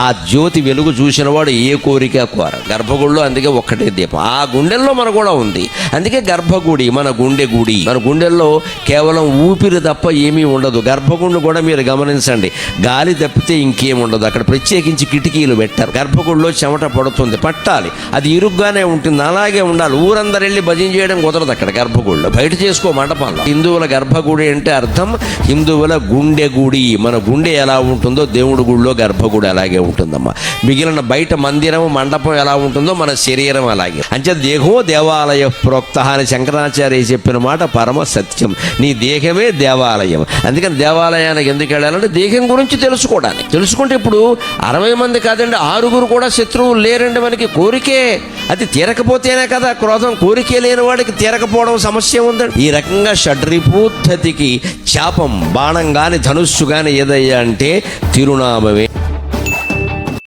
ఆ జ్యోతి వెలుగు చూసినవాడు ఏ కోరిక కోర. గర్భగుడిలో అందుకే ఒక్కటే దీపం. ఆ గుండెల్లో మన కూడా ఉంది. అందుకే గర్భగుడి మన గుండె గుడి. మన గుండెల్లో కేవలం ఊపిరి తప్ప ఏమీ ఉండదు. గర్భగుడిని కూడా మీరు గమనించండి, గాలి తప్పితే ఇంకేం ఉండదు. అక్కడ ప్రత్యేకించి కిటికీలు పెట్టారు. గర్భగుడిలో చెమట పడుతుంది, పట్టాలి, అది ఇరుగ్గానే ఉంటుంది, అలాగే ఉండాలి. ఊరందరు వెళ్ళి భజన చేయడం కుదరదు అక్కడ గర్భగుడిలో. బయట చేసుకో మండపంలో. హిందువుల గర్భగుడి అంటే అర్థం హిందువుల గుండె గుడి. మన గుండె ఎలా ఉంటుందో దేవుడి గుడిలో గర్భగుడి అలాగే ఉంటుందమ్మా. మిగిలిన బయట మందిరం మండపం ఎలా ఉంటుందో మన శరీరం అలాగే. అంటే దేహో దేవాలయ ప్రోక్త అని శంకరాచార్య చెప్పిన మాట పరమ సత్యం. నీ దేహమే దేవాలయం. అందుకని దేవాలయానికి ఎందుకు వెళ్ళాలంటే దేహం గురించి తెలుసుకోవడానికి. తెలుసుకుంటే ఇప్పుడు 60 మంది కాదండి, 6 కూడా శత్రువులు లేరండి మనకి. కోరికే అది తీరకపోతేనే కదా క్రోధం. కోరికే లేని వాడికి తీరకపోవడం సమస్య ఉందండి. ఈ రకంగా షడ్రిపూద్ధతికి శాపం, బాణం కానీ ధనుస్సు కానీ ఏదయ్యా అంటే తిరునామమే.